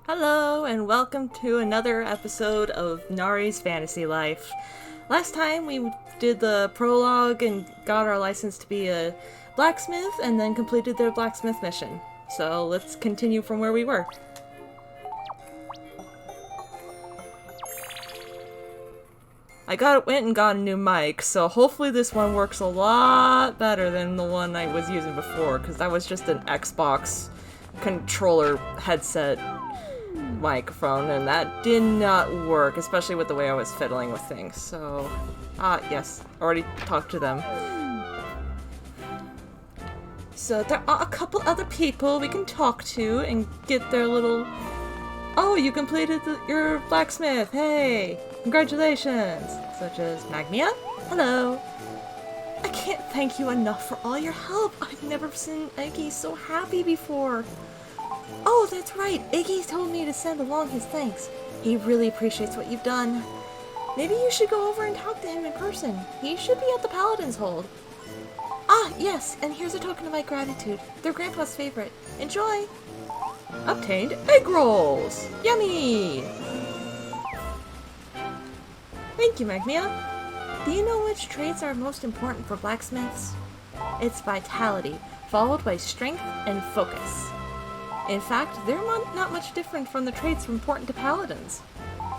Hello, and welcome to another episode of Nari's Fantasy Life. Last time we did the prologue and got our license to be a blacksmith, and then completed their blacksmith mission. So let's continue from where we were. I went and got a new mic, so hopefully this one works a lot better than the one I was using before, because that was just an Xbox controller headset microphone, and that did not work, especially with the way I was fiddling with things. So, yes, already talked to them. So there are a couple other people we can talk to and get their little... Oh, you completed your blacksmith! Hey! Congratulations! Such as Magmia? Hello! I can't thank you enough for all your help! I've never seen Iggy so happy before! Oh, that's right! Iggy told me to send along his thanks. He really appreciates what you've done. Maybe you should go over and talk to him in person. He should be at the Paladin's Hold. Ah, yes, and here's a token of my gratitude. They're Grandpa's favorite. Enjoy! Obtained egg rolls! Yummy! Thank you, Magmia. Do you know which traits are most important for blacksmiths? It's vitality, followed by strength and focus. In fact, they're not much different from the traits important to paladins.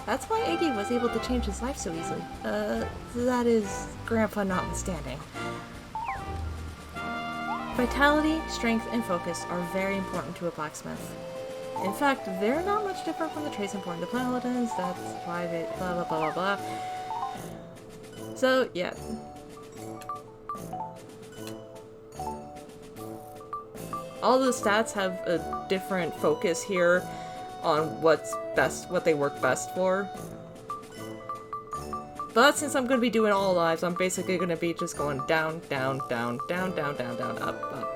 That's why Iggy was able to change his life so easily. That is, Grandpa notwithstanding. Vitality, strength, and focus are very important to a blacksmith. In fact, they're not much different from the traits important to paladins. That's why they blah blah blah blah blah. So, yeah. All the stats have a different focus here on what's best, what they work best for. But since I'm going to be doing all lives, I'm basically going to be just going down, down, down, down, down, down, down, up, up.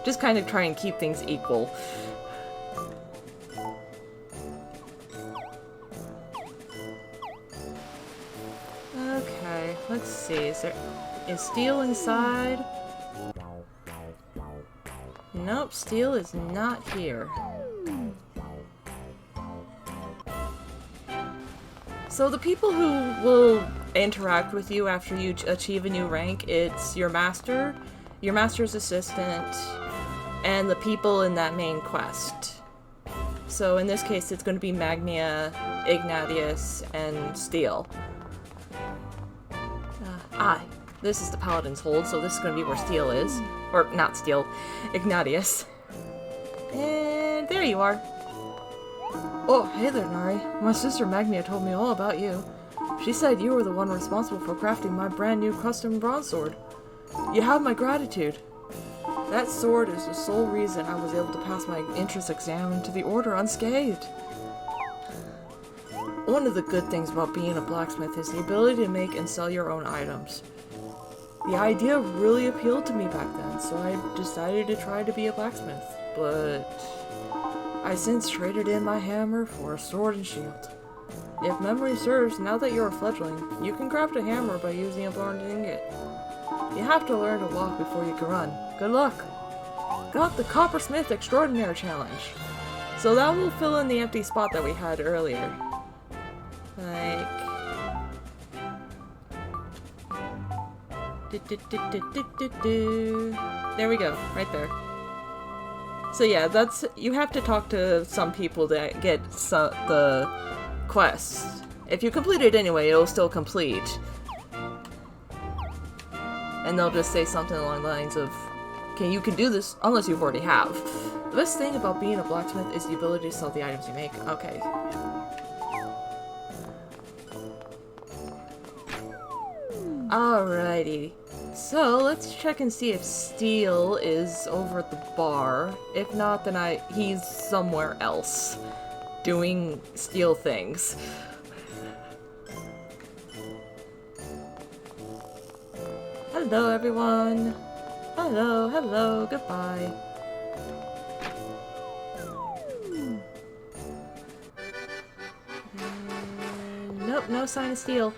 Just kind of try and keep things equal. Okay, let's see. Is steel inside? Nope, steel is not here. So the people who will interact with you after you achieve a new rank, it's your master, your master's assistant, and the people in that main quest. So in this case, it's going to be Magmia, Ignatius, and Steel. This is the Paladin's Hold, so this is going to be where Steel is. Or, not Steel, Ignatius. And there you are. Oh, hey there, Nari. My sister Magmia told me all about you. She said you were the one responsible for crafting my brand new custom bronze sword. You have my gratitude. That sword is the sole reason I was able to pass my entrance exam into the Order unscathed. One of the good things about being a blacksmith is the ability to make and sell your own items. The idea really appealed to me back then, so I decided to try to be a blacksmith, but I since traded in my hammer for a sword and shield. If memory serves, now that you're a fledgling, you can craft a hammer by using a bronze ingot. You have to learn to walk before you can run. Good luck! Got the Coppersmith Extraordinary Challenge. So that will fill in the empty spot that we had earlier. Like... There we go, right there. So yeah, you have to talk to some people to get the quests. If you complete it anyway, it'll still complete. And they'll just say something along the lines of, okay, you can do this unless you already have. The best thing about being a blacksmith is the ability to sell the items you make. Okay. Alrighty. So, let's check and see if Steel is over at the bar. If not, then he's somewhere else. Doing Steel things. Hello, everyone. Hello, hello, goodbye. Nope, no sign of Steel.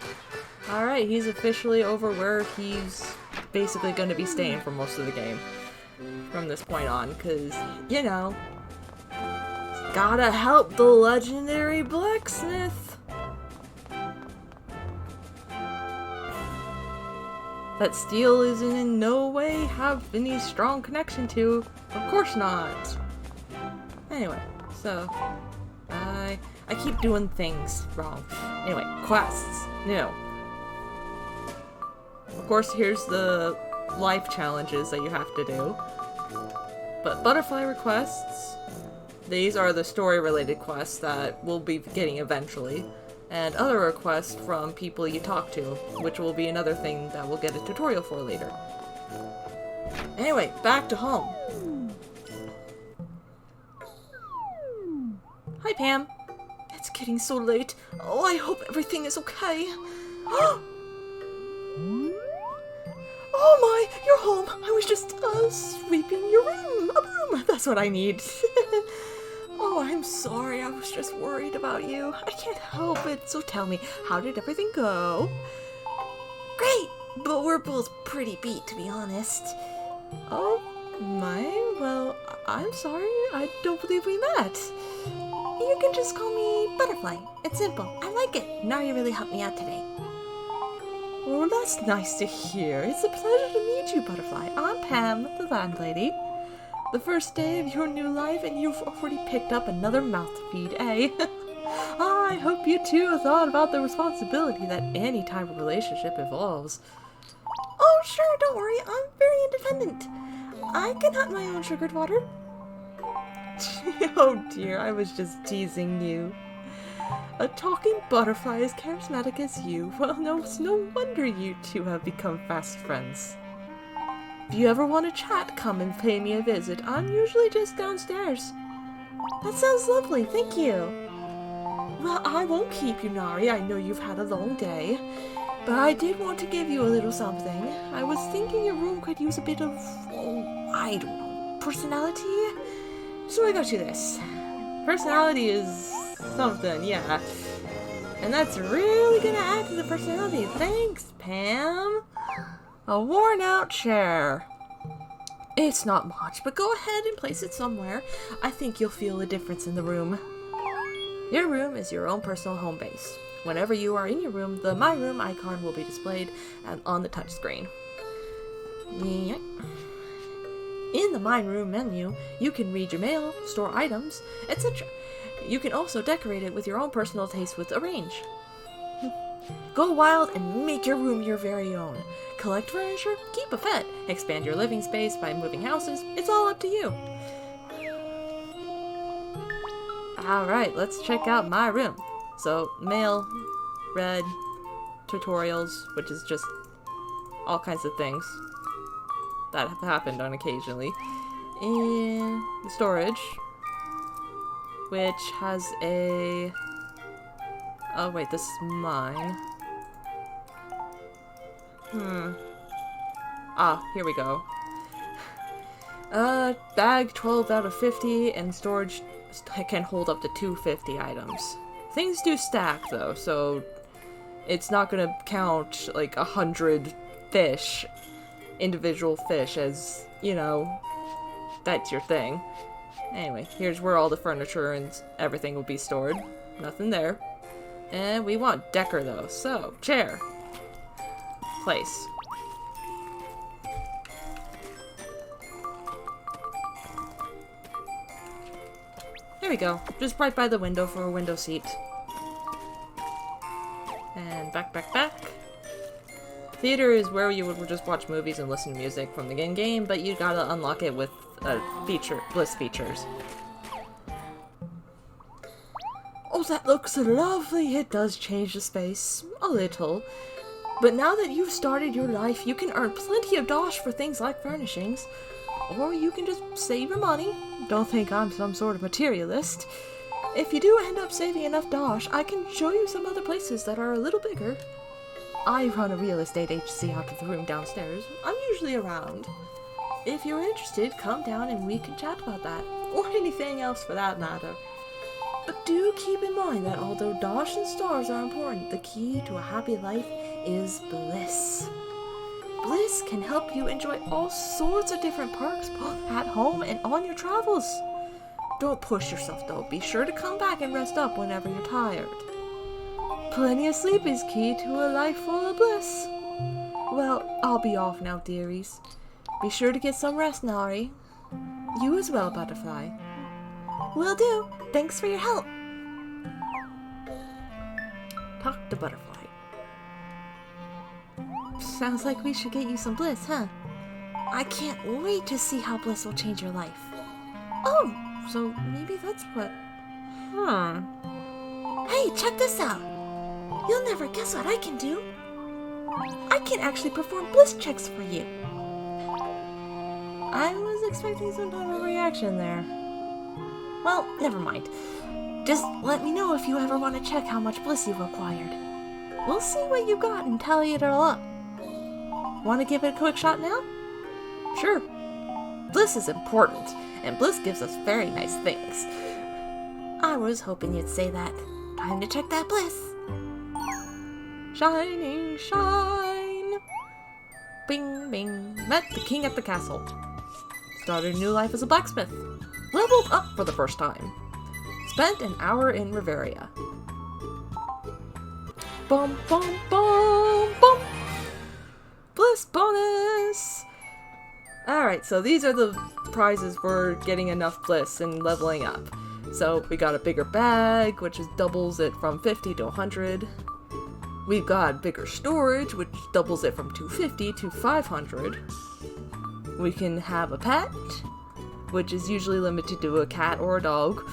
Alright, he's officially over where he's basically going to be staying for most of the game from this point on, because, you know, Gotta help the legendary blacksmith. That steel isn't in no way have any strong connection to. Of course not. Anyway, so I keep doing things wrong. Anyway, quests. No. Of course, here's the life challenges that you have to do. But butterfly requests, these are the story-related quests that we'll be getting eventually. And other requests from people you talk to, which will be another thing that we'll get a tutorial for later. Anyway, back to home. Hi, Pam. It's getting so late. Oh, I hope everything is okay. Oh my, you're home. I was just, sweeping your room. A broom. That's what I need. Oh, I'm sorry. I was just worried about you. I can't help it. So tell me, how did everything go? Great, but we're both pretty beat, to be honest. Oh, my? Well, I'm sorry. I don't believe we met. You can just call me Butterfly. It's simple. I like it. Nari really helped me out today. Well, that's nice to hear. It's a pleasure to meet you, Butterfly. I'm Pam, the landlady. The first day of your new life, and you've already picked up another mouth to feed, eh? I hope you too have thought about the responsibility that any type of relationship involves. Oh, sure, don't worry. I'm very independent. I can hunt my own sugared water. Oh dear, I was just teasing you. A talking butterfly as charismatic as you. Well, no, it's no wonder you two have become fast friends. If you ever want to chat, come and pay me a visit. I'm usually just downstairs. That sounds lovely, thank you. Well, I won't keep you, Nari. I know you've had a long day. But I did want to give you a little something. I was thinking your room could use a bit of, oh, I don't know, personality? So I got you this. Personality is something, yeah. And that's really gonna add to the personality. Thanks, Pam. A worn-out chair. It's not much, but go ahead and place it somewhere. I think you'll feel a difference in the room. Your room is your own personal home base. Whenever you are in your room, the My Room icon will be displayed on the touchscreen. Yeah. In the My Room menu, you can read your mail, store items, etc. You can also decorate it with your own personal taste with Arrange. Go wild and make your room your very own. Collect furniture, keep a pet, expand your living space by moving houses. It's all up to you. Alright, let's check out My Room. So, mail, read, tutorials, which is just all kinds of things that have happened on occasionally. And storage, which has a... Oh wait, this is mine. Ah, here we go. Bag 12 out of 50, and storage can hold up to 250 items. Things do stack though, so it's not gonna count like 100 fish, individual fish, as, you know, that's your thing. Anyway, here's where all the furniture and everything will be stored. Nothing there. And we want decor though, so chair. Place. There we go. Just right by the window for a window seat. And back. Theater is where you would just watch movies and listen to music from the in-game, but you gotta unlock it with Bliss features. Oh, that looks lovely. It does change the space. A little. But now that you've started your life, you can earn plenty of dosh for things like furnishings. Or you can just save your money. Don't think I'm some sort of materialist. If you do end up saving enough dosh, I can show you some other places that are a little bigger. I run a real estate agency out of the room downstairs. I'm usually around. If you're interested, come down and we can chat about that. Or anything else for that matter. But do keep in mind that although dosh and stars are important, the key to a happy life is bliss. Bliss can help you enjoy all sorts of different perks, both at home and on your travels. Don't push yourself though. Be sure to come back and rest up whenever you're tired. Plenty of sleep is key to a life full of bliss. Well, I'll be off now, dearies. Be sure to get some rest, Nari. You as well, Butterfly. Will do. Thanks for your help. Talk to Butterfly. Sounds like we should get you some bliss, huh? I can't wait to see how bliss will change your life. Oh, so maybe that's what... Hey, check this out. You'll never guess what I can do. I can actually perform bliss checks for you. I was expecting some type of reaction there. Well, never mind. Just let me know if you ever want to check how much bliss you've acquired. We'll see what you got and tally it all up. Want to give it a quick shot now? Sure. Bliss is important, and bliss gives us very nice things. I was hoping you'd say that. Time to check that bliss. Shining shine. Bing, bing. Met the king at the castle. Started a new life as a blacksmith. Leveled up for the first time. Spent an hour in Riveria. Bum, bum, bum, bum. Bliss bonus! Alright, so these are the prizes for getting enough bliss and leveling up. So we got a bigger bag, which doubles it from 50 to 100. We've got bigger storage, which doubles it from 250 to 500. We can have a pet, which is usually limited to a cat or a dog.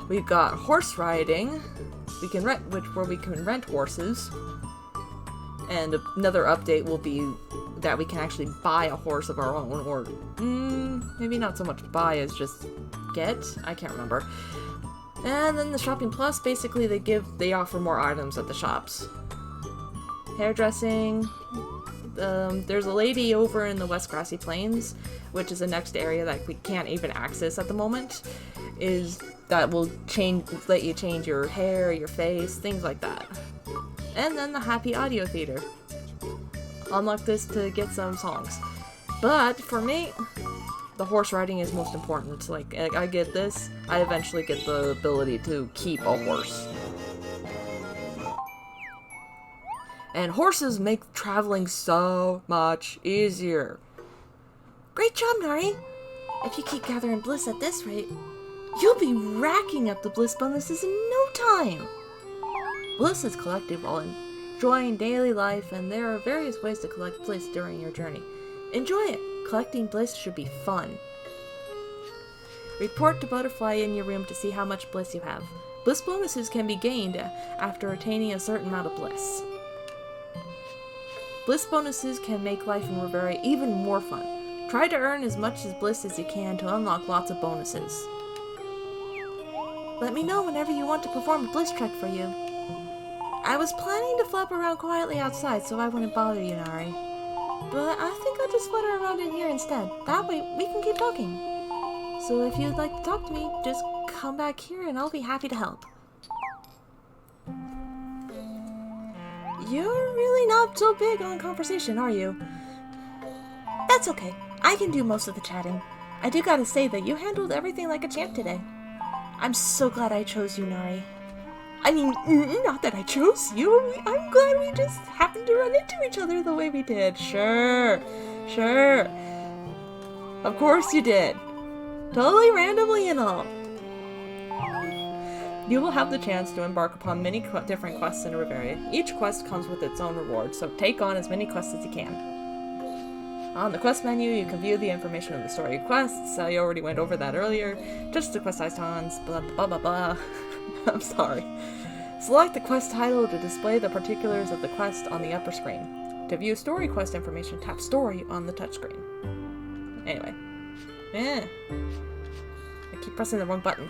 We've got horse riding. We can rent, where we can rent horses. And another update will be that we can actually buy a horse of our own, or maybe not so much buy as just get. I can't remember. And then the Shopping Plus, basically they offer more items at the shops. Hairdressing. There's a lady over in the West Grassy Plains, which is the next area that we can't even access at the moment. That will let you change your hair, your face, things like that. And then the Happy Audio Theater. Unlock this to get some songs. But for me, the horse riding is most important. Like, I get this, I eventually get the ability to keep a horse. And horses make traveling so much easier. Great job, Nari! If you keep gathering bliss at this rate, you'll be racking up the bliss bonuses in no time! Bliss is collected while enjoying daily life, and there are various ways to collect bliss during your journey. Enjoy it! Collecting bliss should be fun. Report to Butterfly in your room to see how much bliss you have. Bliss bonuses can be gained after attaining a certain amount of bliss. Bliss bonuses can make life in Riveria even more fun. Try to earn as much bliss as you can to unlock lots of bonuses. Let me know whenever you want to perform a bliss check for you. I was planning to flap around quietly outside so I wouldn't bother you, Nari. But I think I'll just flutter around in here instead. That way we can keep talking. So if you'd like to talk to me, just come back here and I'll be happy to help. You're really not so big on conversation, are you? That's okay. I can do most of the chatting. I do gotta say that you handled everything like a champ today. I'm so glad I chose you, Nari. I mean, not that I chose you. I'm glad we just happened to run into each other the way we did. Sure. Of course you did. Totally randomly and all. You will have the chance to embark upon many different quests in Riveria. Each quest comes with its own reward, so take on as many quests as you can. On the quest menu, you can view the information of the story quests. I already went over that earlier. Just the quest icons, blah blah blah blah. I'm sorry. Select the quest title to display the particulars of the quest on the upper screen. To view story quest information, tap Story on the touchscreen. Anyway. I keep pressing the wrong button.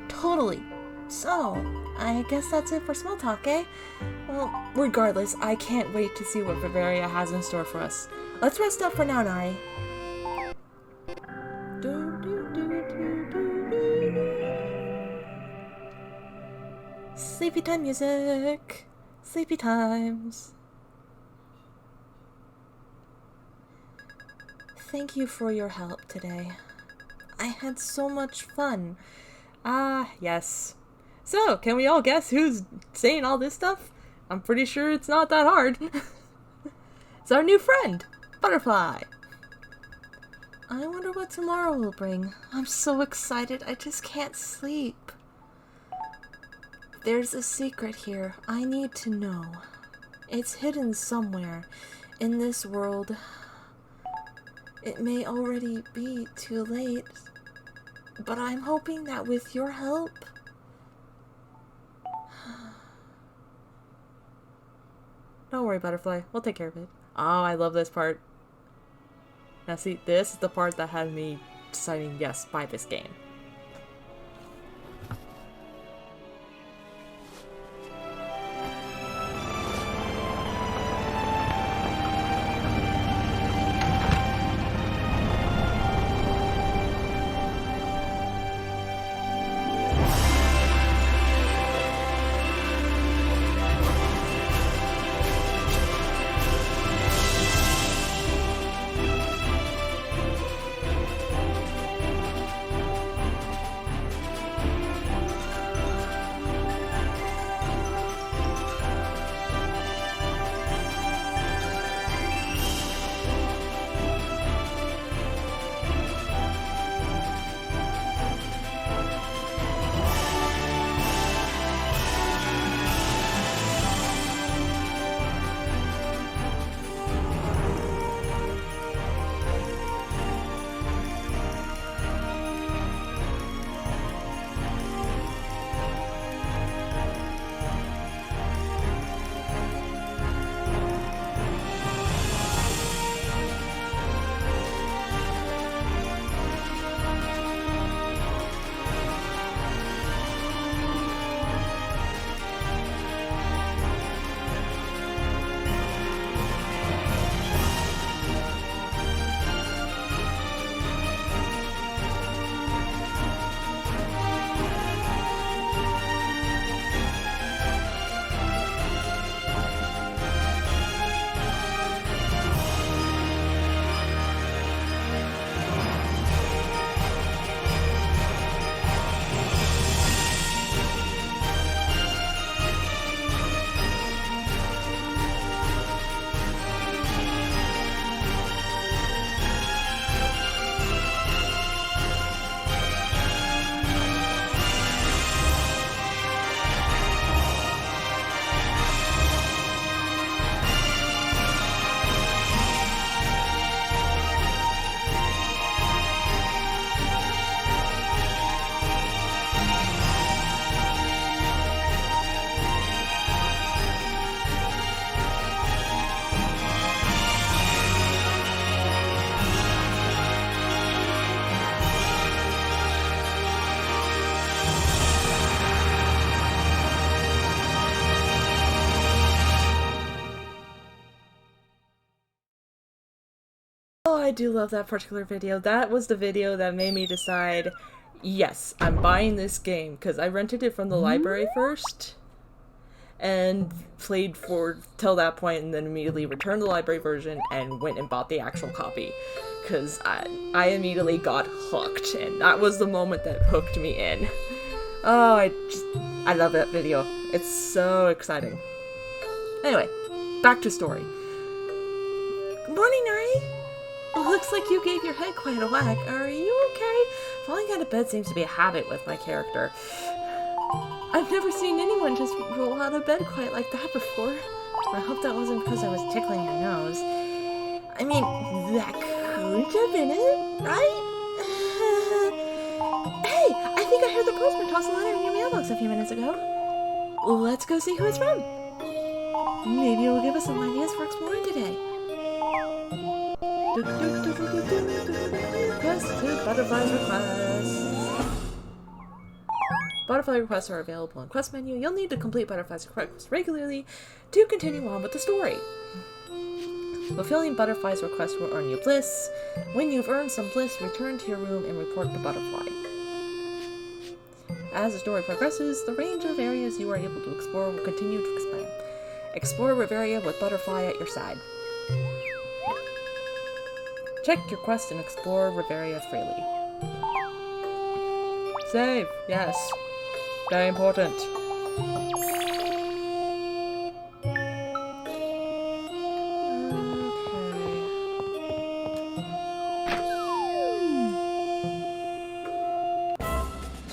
Totally. So, I guess that's it for small talk, eh? Well, regardless, I can't wait to see what Riveria has in store for us. Let's rest up for now, Nari. Sleepy time music. Sleepy times. Thank you for your help today. I had so much fun. Ah, yes. So, can we all guess who's saying all this stuff? I'm pretty sure it's not that hard. It's our new friend, Butterfly. I wonder what tomorrow will bring. I'm so excited, I just can't sleep. There's a secret here I need to know. It's hidden somewhere in this world. It may already be too late, but I'm hoping that with your help... Don't worry, Butterfly. We'll take care of it. Oh, I love this part. Now see, this is the part that had me deciding, yes, buy this game. Oh, I do love that particular video. That was the video that made me decide, yes, I'm buying this game, because I rented it from the library first, and played for till that point, and then immediately returned the library version and went and bought the actual copy, because I immediately got hooked, and that was the moment that hooked me in. Oh, I love that video. It's so exciting. Anyway, back to story. Good morning, Nari. Looks like you gave your head quite a whack. Are you okay? Falling out of bed seems to be a habit with my character. I've never seen anyone just roll out of bed quite like that before. I hope that wasn't because I was tickling your nose. I mean, that could have been it, right? Hey, I think I heard the postman toss a letter in your mailbox a few minutes ago. Let's go see who it's from. Maybe it will give us some ideas for exploring today. Quest to Butterfly's requests. Butterfly requests are available in quest menu. You'll need to complete Butterfly's requests regularly to continue on with the story. Fulfilling Butterfly's request will earn you Bliss. When you've earned some Bliss, return to your room and report to Butterfly. As the story progresses, the range of areas you are able to explore will continue to expand. Explore Riveria with Butterfly at your side. Check your quest and explore Riveria freely. Save. Yes. Very important.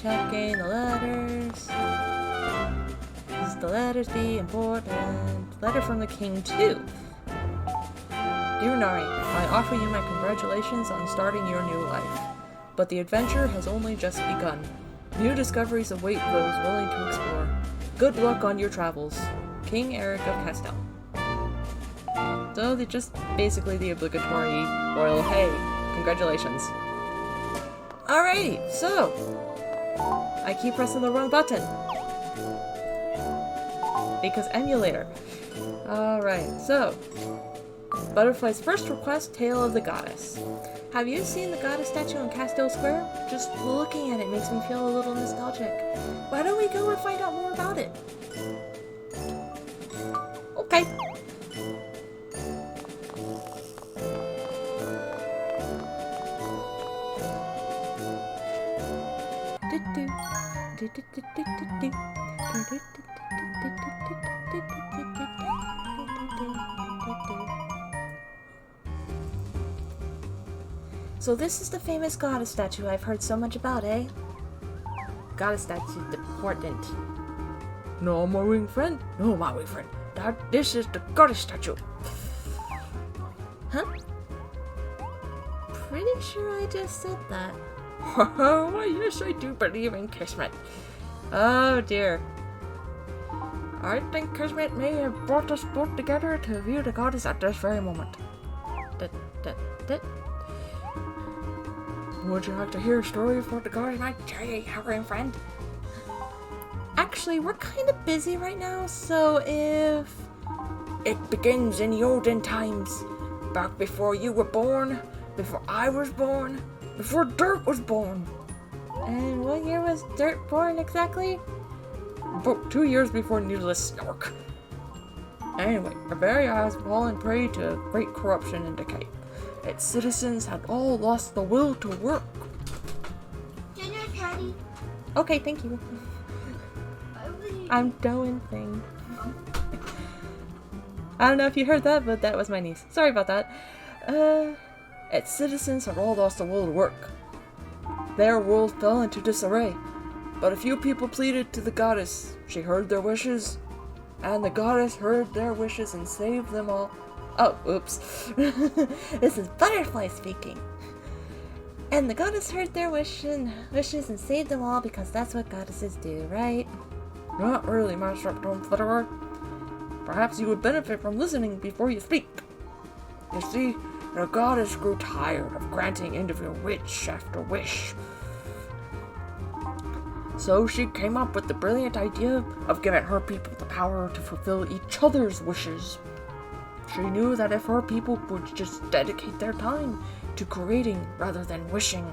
Checking the letters. Does the letters be important? Letter from the king too. Dear Nari, I offer you my congratulations on starting your new life. But the adventure has only just begun. New discoveries await those willing to explore. Good luck on your travels. King Eric of Castell. So they're just basically the obligatory royal hey, congratulations. Alrighty, so I keep pressing the wrong button. Because emulator. Alright, so Butterfly's first request, Tale of the Goddess. Have you seen the goddess statue in Castell Square? Just looking at it makes me feel a little nostalgic. Why don't we go and find out more about it? Okay. So this is the famous goddess statue I've heard so much about, eh? Goddess statue important. No, my wing friend. No, my wing friend. This is the goddess statue. Huh? Pretty sure I just said that. Why, yes, I do believe in Kismet. Oh dear. I think Kismet may have brought us both together to view the goddess at this very moment. Would you like to hear a story of what the goddess might tell you, hovering friend? Actually, we're kind of busy right now, so if... It begins in the olden times, back before you were born, before I was born, before Dirt was born. And what year was Dirt born exactly? About 2 years before Needless Snork. Anyway, Bavaria has fallen prey to great corruption and decay. Its citizens had all lost the will to work. Dinner, Daddy. Okay, thank you. I'm doing thing. I don't know if you heard that, but that was my niece. Sorry about that. Its citizens had all lost the will to work. Their world fell into disarray. But a few people pleaded to the goddess. She heard their wishes, and the goddess heard their wishes and saved them all. Oh, oops. This is Butterfly speaking. And the goddess heard their wishes and saved them all because that's what goddesses do, right? Not really, my Sharp-Toned Flutterer. Perhaps you would benefit from listening before you speak. You see, the goddess grew tired of granting individual wish after wish. So she came up with the brilliant idea of giving her people the power to fulfill each other's wishes. She knew that if her people would just dedicate their time to creating rather than wishing,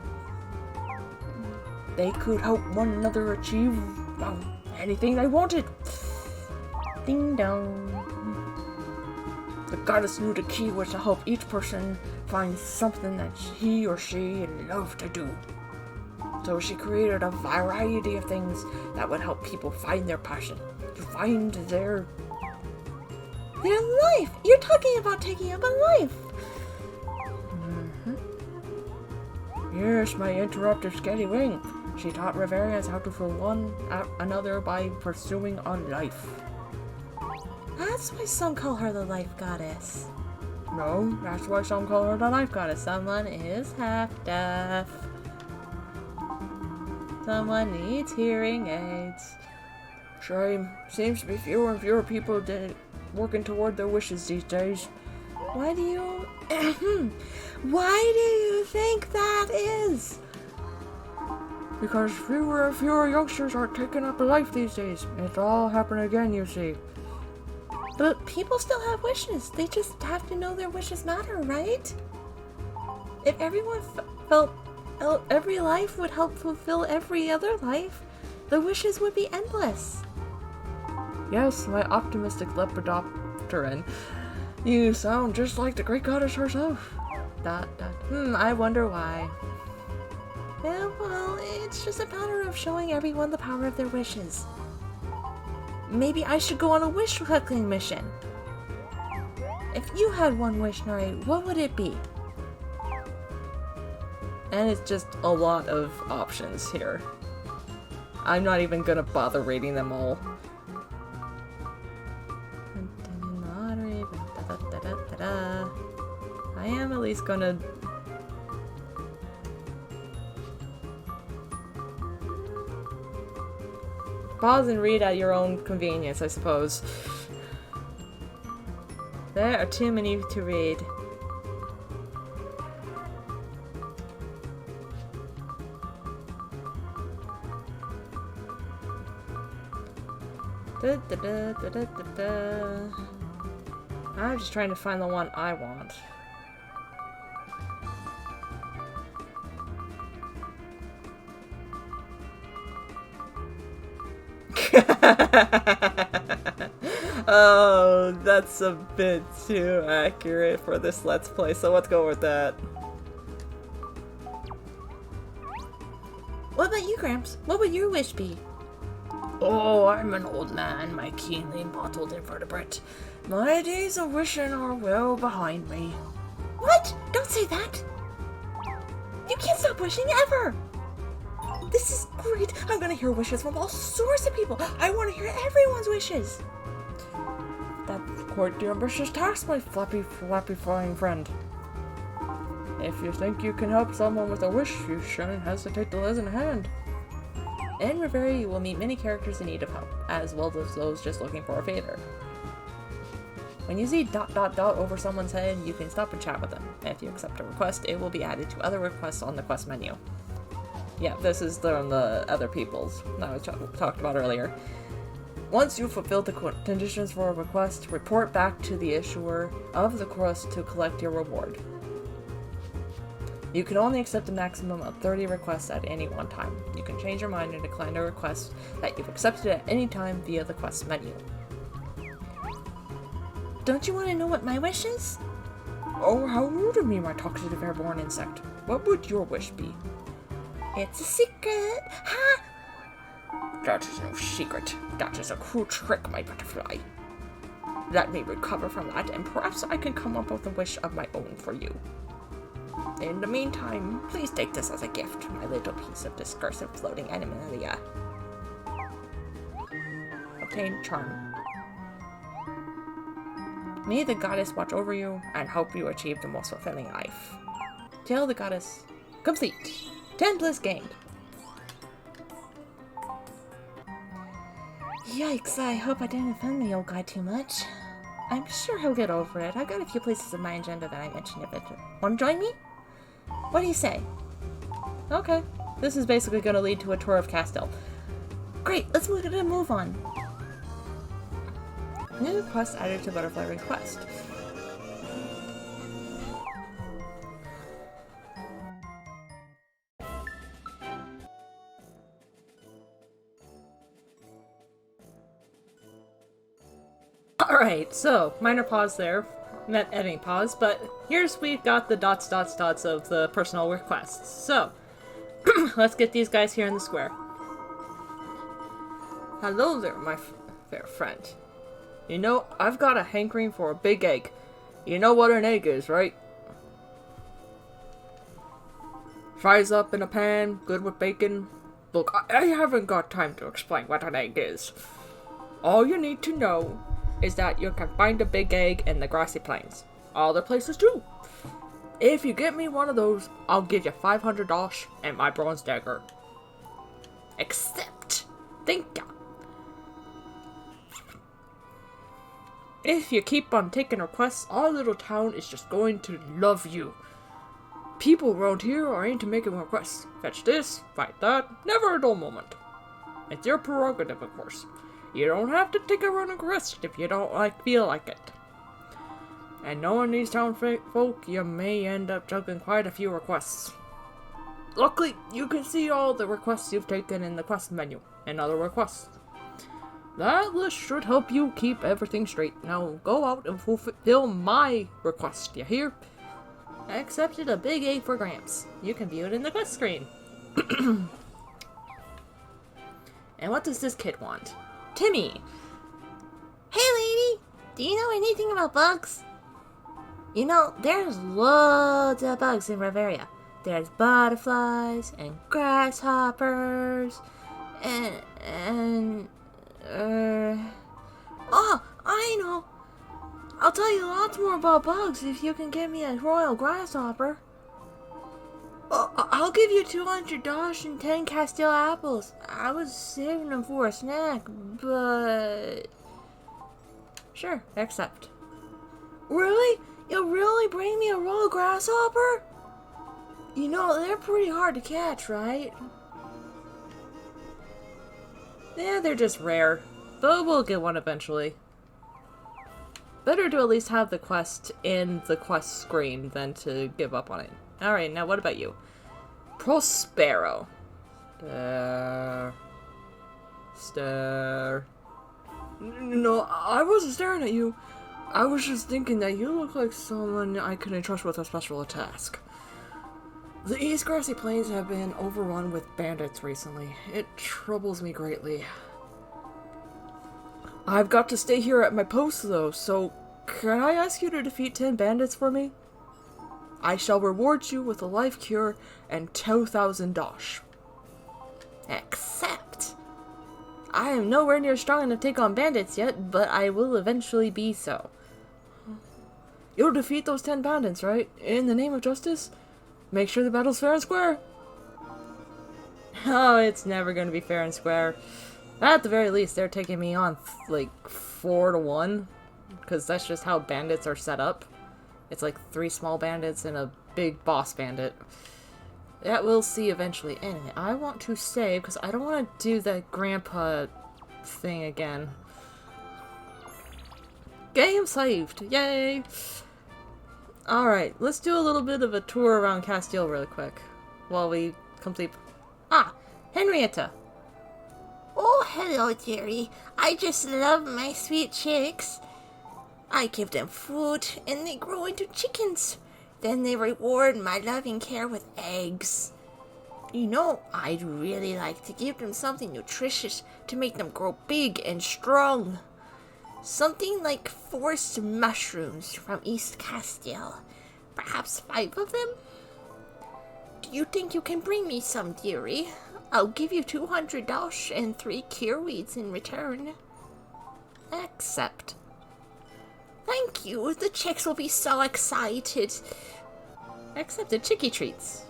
they could help one another achieve, well, anything they wanted. Ding dong. The goddess knew the key was to help each person find something that he or she loved to do. So she created a variety of things that would help people find their passion, to find their life! You're talking about taking up a life! Yes, my interrupted Sketty Wing. She taught Riverians how to fill one another by pursuing a life. That's why some call her the life goddess. No, that's why some call her the life goddess. Someone is half deaf. Someone needs hearing aids. Shame. Seems to be fewer and fewer people working toward their wishes these days. Why do you... Why do you think that is? Because fewer and fewer youngsters are taking up a life these days. It's all happening again, you see. But people still have wishes. They just have to know their wishes matter, right? If everyone felt every life would help fulfill every other life, the wishes would be endless. Yes, my optimistic lepidopteran. You sound just like the great goddess herself. I wonder why. Yeah, well, it's just a matter of showing everyone the power of their wishes. Maybe I should go on a wish-collecting mission. If you had one wish, Nari, what would it be? And it's just a lot of options here. I'm not even gonna bother reading them all. I am at least gonna... pause and read at your own convenience, I suppose. There are too many to read. I'm just trying to find the one I want. Oh, that's a bit too accurate for this Let's Play, so let's go with that. What about you, Gramps? What would your wish be? Oh, I'm an old man, my keenly mottled invertebrate. My days of wishing are well behind me. What? Don't say that! You can't stop wishing ever! This is great! I'm gonna hear wishes from all sorts of people! I want to hear everyone's wishes! That's quite the ambitious task, my flappy flying friend. If you think you can help someone with a wish, you shouldn't hesitate to lend a hand. In Riviera, you will meet many characters in need of help, as well as those just looking for a favor. When you see ... over someone's head, you can stop and chat with them. If you accept a request, it will be added to other requests on the quest menu. Yeah, this is from the other people's that I talked about earlier. Once you've fulfilled the conditions for a request, report back to the issuer of the quest to collect your reward. You can only accept a maximum of 30 requests at any one time. You can change your mind and decline a request that you've accepted at any time via the quest menu. Don't you want to know what my wish is? Oh, how rude of me, my talkative airborne insect. What would your wish be? It's a secret! Ha! That is no secret. That is a cruel trick, my butterfly. Let me recover from that, and perhaps I can come up with a wish of my own for you. In the meantime, please take this as a gift, my little piece of discursive floating animalia. Obtain charm. May the goddess watch over you and help you achieve the most fulfilling life. Tell the goddess. Complete. 10 bliss gained. Yikes, I hope I didn't offend the old guy too much. I'm sure he'll get over it. I've got a few places in my agenda that I mentioned if it. Want to join me? What do you say? Okay. This is basically going to lead to a tour of Castile. Great, let's move on. New quest added to Butterfly Request. Alright, so, minor pause there. Not editing pause, but we've got the dots of the personal requests. So, let's get these guys here in the square. Hello there, my fair friend. You know, I've got a hankering for a big egg. You know what an egg is, right? Fries up in a pan, good with bacon. Look, I haven't got time to explain what an egg is. All you need to know is that you can find a big egg in the grassy plains. Other places too. If you get me one of those, I'll give you $500 and my bronze dagger. Except, think ya. If you keep on taking requests, our little town is just going to love you. People around here are into making requests. Fetch this, fight that, never a dull moment. It's your prerogative, of course. You don't have to take a run request if you don't feel like it. And knowing these town folk, you may end up juggling quite a few requests. Luckily, you can see all the requests you've taken in the quest menu and other requests. That list should help you keep everything straight. Now go out and fulfill my request, you hear? I accepted a big A for Gramps. You can view it in the quest screen. And what does this kid want? Timmy! Hey lady, do you know anything about bugs? You know, there's loads of bugs in Bavaria. There's butterflies and grasshoppers oh, I know. I'll tell you lots more about bugs if you can get me a royal grasshopper. I'll give you $200 and 10 Castile apples. I was saving them for a snack, but... Sure, accept. Really? You'll really bring me a royal grasshopper? You know, they're pretty hard to catch, right? Yeah, they're just rare. But we'll get one eventually. Better to at least have the quest in the quest screen than to give up on it. Alright, now what about you? Prospero. Stare. No, I wasn't staring at you. I was just thinking that you look like someone I could entrust with a special task. The East Grassy Plains have been overrun with bandits recently. It troubles me greatly. I've got to stay here at my post though, so can I ask you to defeat 10 bandits for me? I shall reward you with a life cure and 2,000 dosh. Accept. I am nowhere near strong enough to take on bandits yet, but I will eventually be so. You'll defeat those 10 bandits, right? In the name of justice? Make sure the battle's fair and square. Oh, it's never going to be fair and square. At the very least, they're taking me on like 4-1, because that's just how bandits are set up. It's like 3 small bandits and a big boss bandit. That we'll see eventually. Anyway, I want to save because I don't want to do the grandpa thing again. Game saved! Yay! Alright, let's do a little bit of a tour around Castile really quick while we complete... Ah! Henrietta! Oh, hello, dearie. I just love my sweet chicks. I give them food, and they grow into chickens. Then they reward my loving care with eggs. You know, I'd really like to give them something nutritious to make them grow big and strong. Something like forest mushrooms from East Castile. Perhaps 5 of them? Do you think you can bring me some, dearie? I'll give you $200 and 3 cureweeds in return. Accept. Thank you. The chicks will be so excited. Accepted. Chicky treats.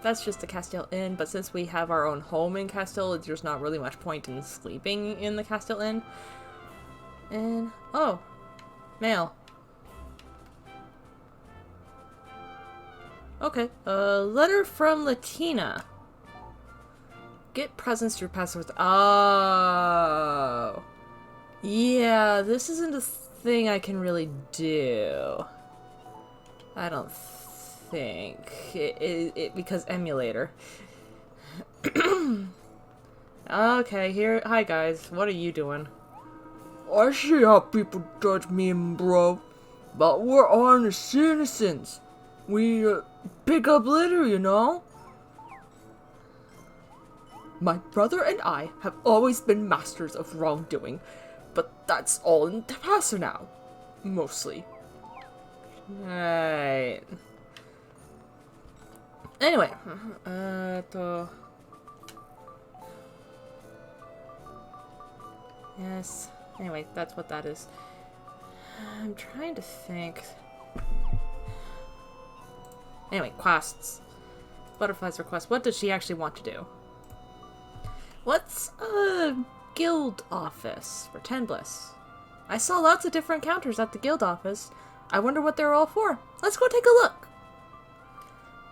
That's just the Castile Inn, but since we have our own home in Castile, there's not really much point in sleeping in the Castile Inn. And, oh, mail. Okay, a letter from Latina. Get presents through passwords. Oh. Yeah, this isn't a thing I can really do. I don't think. It because emulator. Okay, here. Hi guys, what are you doing? I see how people judge me and bro, but we're honest citizens. We pick up litter, you know? My brother and I have always been masters of wrongdoing, but that's all in the past now. Mostly. Right. Anyway. Yes. Anyway, that's what that is. I'm trying to think. Anyway, quests. Butterfly's request. What does she actually want to do? What's a guild office for 10 Bliss? I saw lots of different counters at the guild office. I wonder what they're all for. Let's go take a look.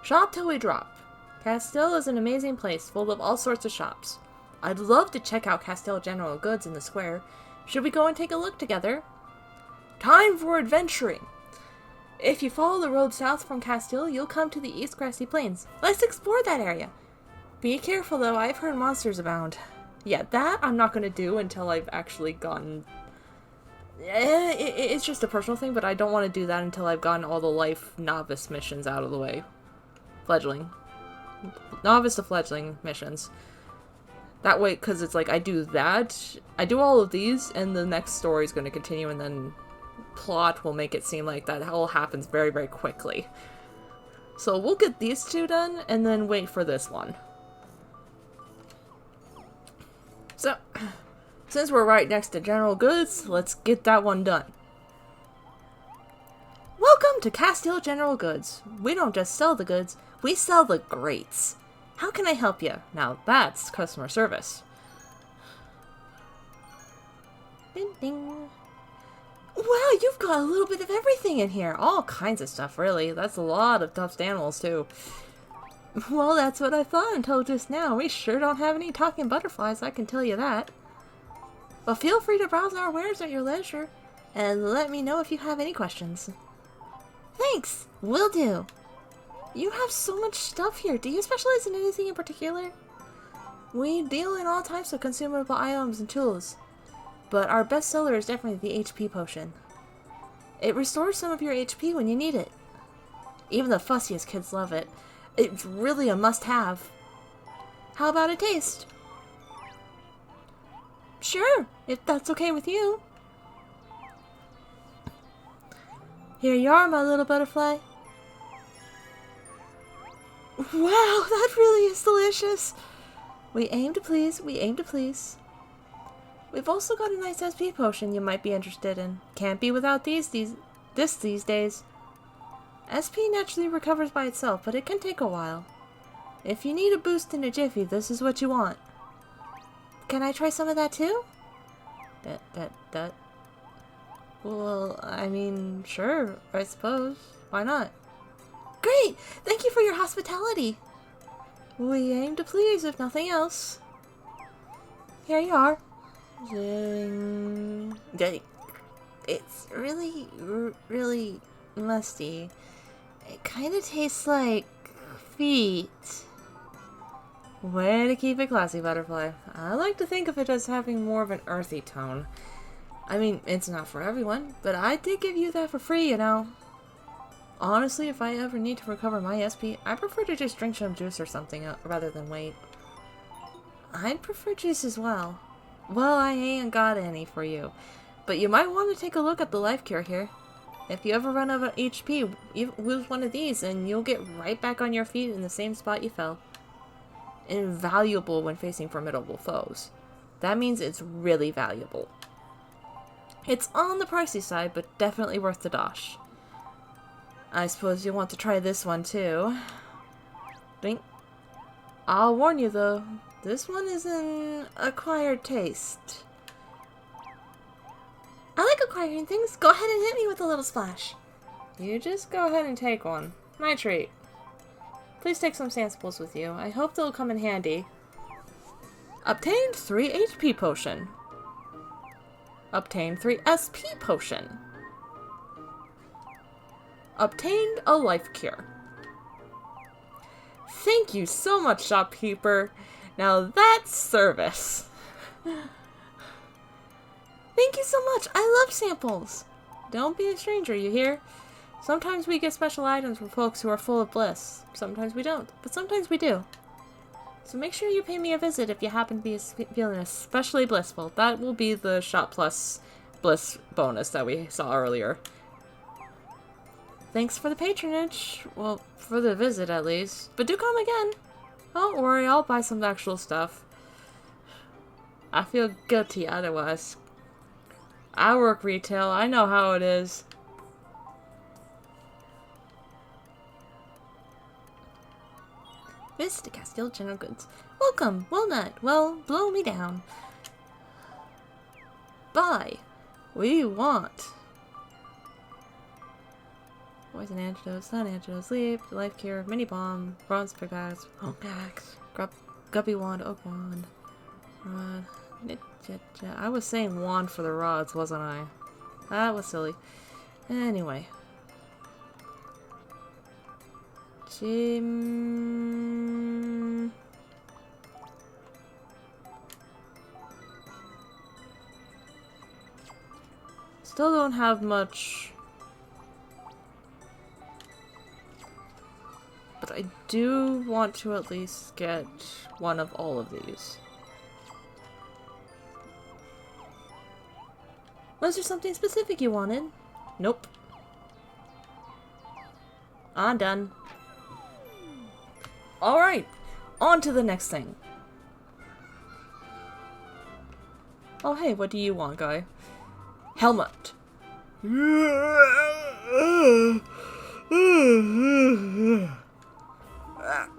Shop till we drop. Castile is an amazing place full of all sorts of shops. I'd love to check out Castile General Goods in the square. Should we go and take a look together? Time for adventuring. If you follow the road south from Castile, you'll come to the East Grassy Plains. Let's explore that area. Be careful though, I've heard monsters abound. Yeah, that I'm not going to do until I've actually gotten It's just a personal thing, but I don't want to do that until I've gotten all the life novice missions out of the way. Fledgling. Novice to fledgling missions. That way, because it's like, I do that, I do all of these, and the next story is going to continue, and then plot will make it seem like that all happens very, very quickly. So we'll get these two done, and then wait for this one. So, since we're right next to General Goods, let's get that one done. Welcome to Castile General Goods. We don't just sell the goods, we sell the greats. How can I help you? Now that's customer service. Ding ding. Wow, you've got a little bit of everything in here. All kinds of stuff, really. That's a lot of stuffed animals, too. Well, that's what I thought until just now. We sure don't have any talking butterflies, I can tell you that. But feel free to browse our wares at your leisure, and let me know if you have any questions. Thanks! Will do! You have so much stuff here. Do you specialize in anything in particular? We deal in all types of consumable items and tools, but our best seller is definitely the HP potion. It restores some of your HP when you need it. Even the fussiest kids love it. It's really a must-have. How about a taste? Sure, if that's okay with you. Here you are, my little butterfly. Wow, that really is delicious. We aim to please, we aim to please. We've also got a nice SP potion you might be interested in. Can't be without these days. SP naturally recovers by itself, but it can take a while. If you need a boost in a jiffy, this is what you want. Can I try some of that too? Well, I mean, sure, I suppose. Why not? Great! Thank you for your hospitality. We aim to please, if nothing else. Here you are. Zing. It's really, really musty. It kind of tastes like feet. Way to keep it classy, Butterfly. I like to think of it as having more of an earthy tone. I mean, it's not for everyone, but I did give you that for free, you know. Honestly, if I ever need to recover my SP, I prefer to just drink some juice or something rather than wait. I'd prefer juice as well. Well, I ain't got any for you, but you might want to take a look at the life cure here. If you ever run out of HP, you use one of these and you'll get right back on your feet in the same spot you fell. Invaluable when facing formidable foes. That means it's really valuable. It's on the pricey side, but definitely worth the dosh. I suppose you'll want to try this one too. Ding. I'll warn you though, this one is an acquired taste. I like acquiring things. Go ahead and hit me with a little splash. You just go ahead and take one. My treat. Please take some samples with you. I hope they'll come in handy. Obtained 3 HP potion. Obtained 3 SP potion. Obtained a life cure. Thank you so much, shopkeeper. Now that's service. Thank you so much. I love samples. Don't be a stranger, you hear? Sometimes we get special items from folks who are full of bliss. Sometimes we don't, but sometimes we do. So make sure you pay me a visit if you happen to be feeling especially blissful. That will be the Shop Plus Bliss bonus that we saw earlier. Thanks for the patronage. Well, for the visit at least. But do come again. Don't worry, I'll buy some actual stuff. I feel guilty otherwise. I work retail. I know how it is. Mr. Castile General Goods. Welcome, Walnut. Well, blow me down. Buy. We want. Poison antidote, sun antidote, sleep, life cure, mini bomb, bronze pickaxe, guppy wand, oak wand, rod. I was saying wand for the rods, wasn't I? That was silly. Anyway. still don't have much. But I do want to at least get one of all of these. Was there something specific you wanted? Nope. I'm done. Alright, on to the next thing. Oh hey, what do you want, guy? Helmet.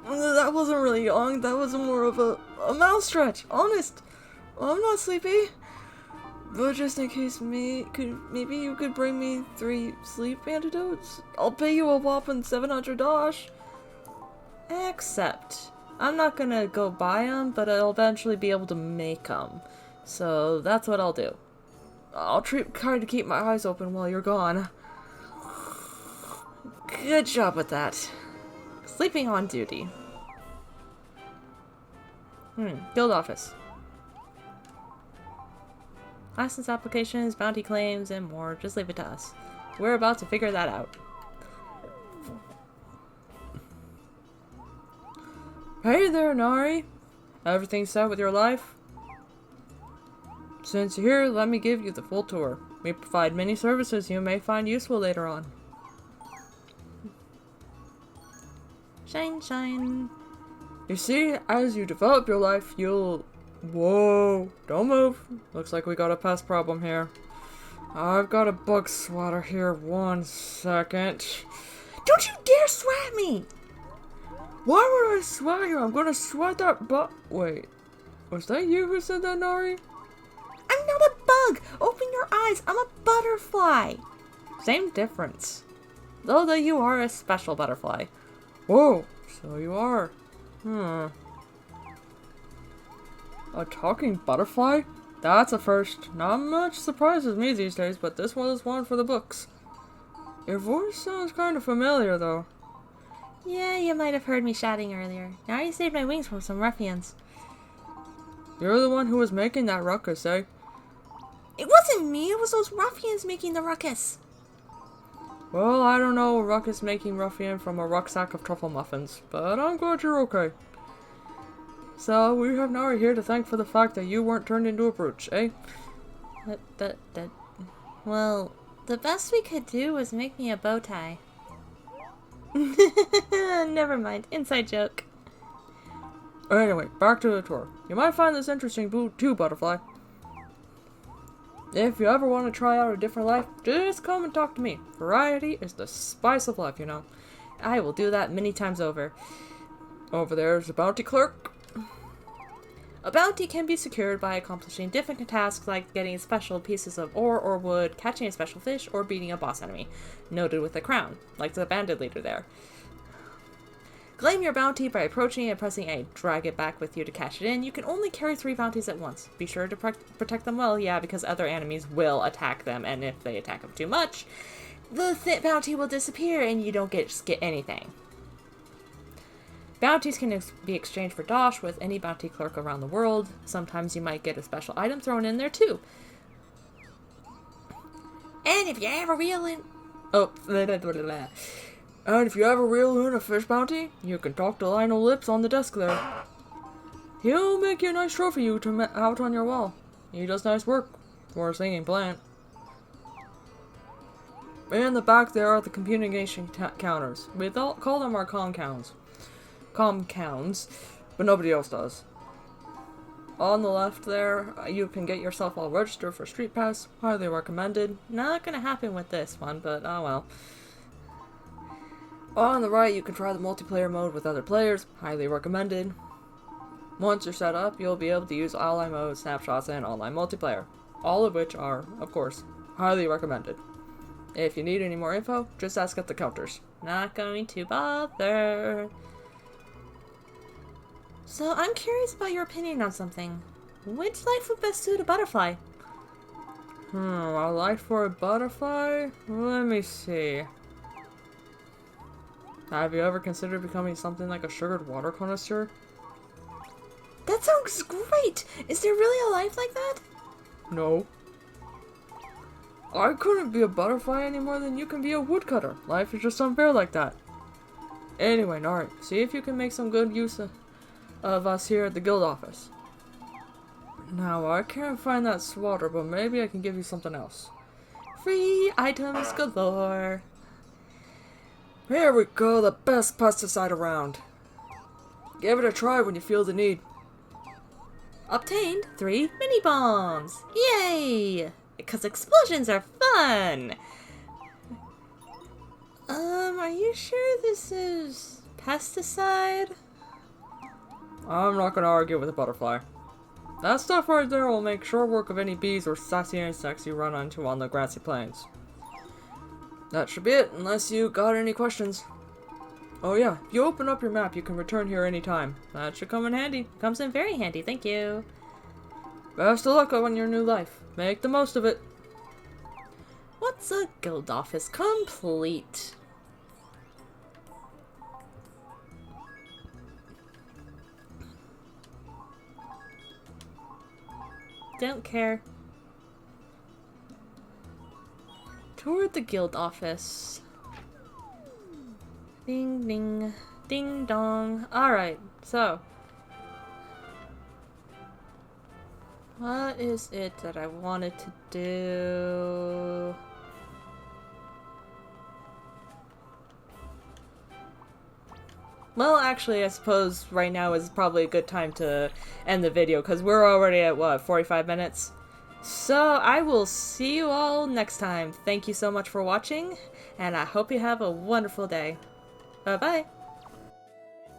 That wasn't really young, that was more of a mouth stretch, honest. I'm not sleepy. But just in case, maybe you could bring me 3 sleep antidotes? I'll pay you a whopping 700 dosh. Except, I'm not gonna go buy them, but I'll eventually be able to make them. So that's what I'll do. I'll try to keep my eyes open while you're gone. Good job with that. Sleeping on duty. Guild office. License applications, bounty claims, and more. Just leave it to us. We're about to figure that out. Hey there, Nari. Everything set with your life? Since you're here, let me give you the full tour. We provide many services you may find useful later on. Shine, shine. You see, as you develop your life, you'll... Whoa, don't move. Looks like we got a pest problem here. I've got a bug swatter here. 1 second. Don't you dare swat me! Why would I swat you? I'm gonna swat that Wait, was that you who said that, Nari? I'm not a bug! Open your eyes! I'm a butterfly! Same difference. Though that you are a special butterfly. Whoa, so you are. A talking butterfly? That's a first. Not much surprises me these days, but this one is one for the books. Your voice sounds kind of familiar, though. Yeah, you might have heard me shouting earlier. Now you saved my wings from some ruffians. You're the one who was making that ruckus, eh? It wasn't me, it was those ruffians making the ruckus. Well, I don't know a ruckus making ruffian from a rucksack of truffle muffins, but I'm glad you're okay. So, we have Nari here to thank for the fact that you weren't turned into a brooch, eh? Well, the best we could do was make me a bow tie. Never mind, inside joke. Anyway, back to the tour. You might find this interesting too, Butterfly. If you ever want to try out a different life, just come and talk to me. Variety is the spice of life, you know. I will do that many times over. Over there's a bounty clerk. A bounty can be secured by accomplishing different tasks like getting special pieces of ore or wood, catching a special fish, or beating a boss enemy, noted with a crown, like the bandit leader there. Claim your bounty by approaching and pressing A. Drag it back with you to cash it in. You can only carry 3 bounties at once. Be sure to protect them well, yeah, because other enemies will attack them, and if they attack them too much, the bounty will disappear and you don't get anything. Bounties can be exchanged for dosh with any bounty clerk around the world. Sometimes you might get a special item thrown in there too. And if you ever reel in... And if you ever reel in a fish bounty, you can talk to Lionel Lips on the desk there. He'll make you a nice trophy to out on your wall. He does nice work for a singing plant. In the back there are the communication counters. We call them our compounds, but nobody else does. On the left there, you can get yourself all registered for Street Pass. Highly recommended. Not gonna happen with this one, but oh well. On the right, you can try the multiplayer mode with other players. Highly recommended. Once you're set up, you'll be able to use online mode, snapshots, and online multiplayer. All of which are, of course, highly recommended. If you need any more info, just ask at the counters. Not going to bother. So, I'm curious about your opinion on something. Which life would best suit a butterfly? A life for a butterfly? Let me see. Have you ever considered becoming something like a sugared water connoisseur? That sounds great! Is there really a life like that? No. I couldn't be a butterfly any more than you can be a woodcutter. Life is just unfair like that. Anyway, Nari, see if you can make some good use of us here at the guild office. Now, I can't find that swatter, but maybe I can give you something else. Free items galore. Here we go, the best pesticide around. Give it a try when you feel the need. Obtained 3 mini bombs. Yay! Because explosions are fun. Are you sure this is pesticide? I'm not gonna argue with a butterfly. That stuff right there will make short work of any bees or sassy insects you run into on the grassy plains. That should be it, unless you got any questions. Oh yeah, if you open up your map, you can return here anytime. That should come in handy. Comes in very handy, thank you. Best of luck on your new life. Make the most of it. What's a guild office? Complete. Don't care. Toward the guild office. Ding ding. Ding dong. Alright, so. What is it that I wanted to do? Well, actually, I suppose right now is probably a good time to end the video, because we're already at, what, 45 minutes? So, I will see you all next time. Thank you so much for watching, and I hope you have a wonderful day. Bye-bye!